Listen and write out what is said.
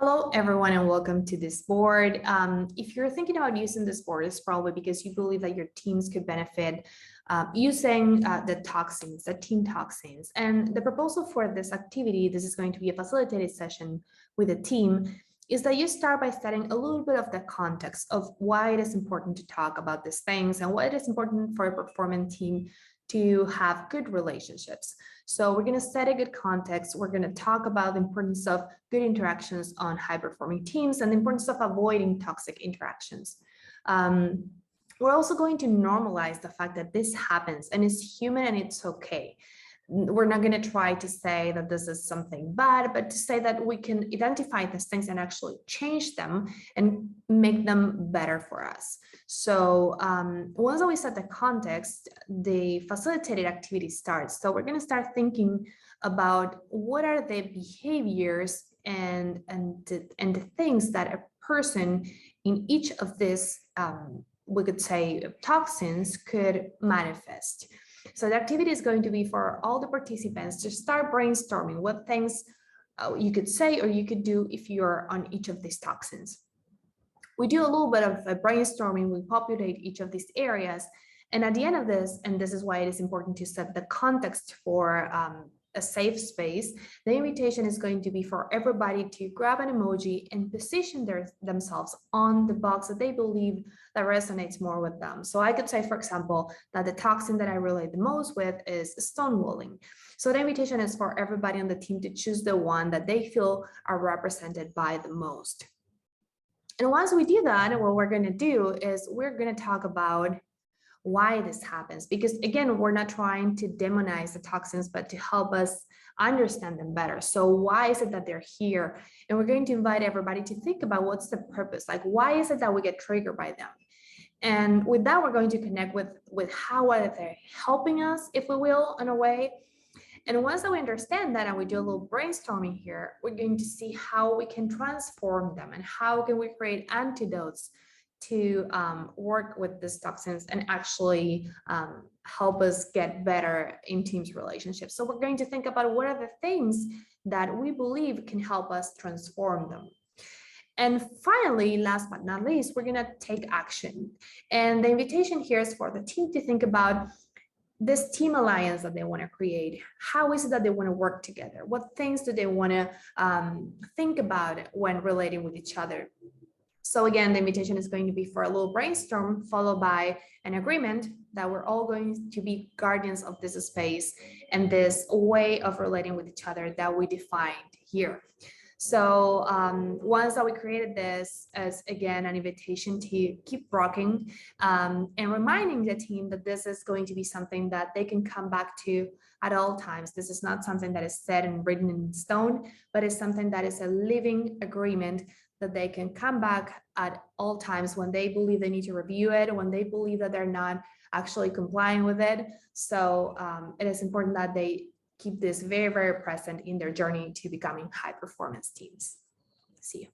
Hello, everyone, and welcome to this board. If you're thinking about using this board, it's probably because you believe that your teams could benefit using the toxins, the team toxins. And the proposal for this activity, this is going to be a facilitated session with a team, is that you start by setting a little bit of the context of why it is important to talk about these things and why it is important for a performing team to have good relationships. So we're going to set a good context. We're going to talk about the importance of good interactions on high-performing teams and the importance of avoiding toxic interactions. We're also going to normalize the fact that this happens and it's human and it's okay. We're not going to try to say that this is something bad, but to say that we can identify these things and actually change them and make them better for us. So once we set the context, the facilitated activity starts. So we're going to start thinking about what are the behaviors and the things that a person in each of these, we could say, toxins could manifest. So the activity is going to be for all the participants to start brainstorming what things you could say or you could do if you're on each of these toxins. We do a little bit of brainstorming, we populate each of these areas. And at the end of this, and this is why it is important to set the context for a safe space, the invitation is going to be for everybody to grab an emoji and position themselves on the box that they believe that resonates more with them. So I could say, for example, that the toxin that I relate the most with is stonewalling. So the invitation is for everybody on the team to choose the one that they feel are represented by the most. And once we do that, what we're going to do is we're going to talk about why this happens, because again, we're not trying to demonize the toxins, but to help us understand them better. So why is it that they're here? And we're going to invite everybody to think about what's the purpose, like why is it that we get triggered by them? And with that, we're going to connect with how are they helping us, if we will, in a way. And once that we understand that and we do a little brainstorming here, we're going to see how we can transform them and how can we create antidotes to work with these toxins and actually help us get better in teams relationships. So we're going to think about what are the things that we believe can help us transform them. And finally, last but not least, we're going to take action. And the invitation here is for the team to think about this team alliance that they want to create. How is it that they want to work together? What things do they want to think about when relating with each other? So again, the invitation is going to be for a little brainstorm followed by an agreement that we're all going to be guardians of this space and this way of relating with each other that we defined here. So once that we created this as, again, an invitation to keep rocking and reminding the team that this is going to be something that they can come back to at all times. This is not something that is set and written in stone, but it's something that is a living agreement that they can come back at all times when they believe they need to review it, when they believe that they're not actually complying with it. So it is important that they keep this very, very present in their journey to becoming high performance teams. See you.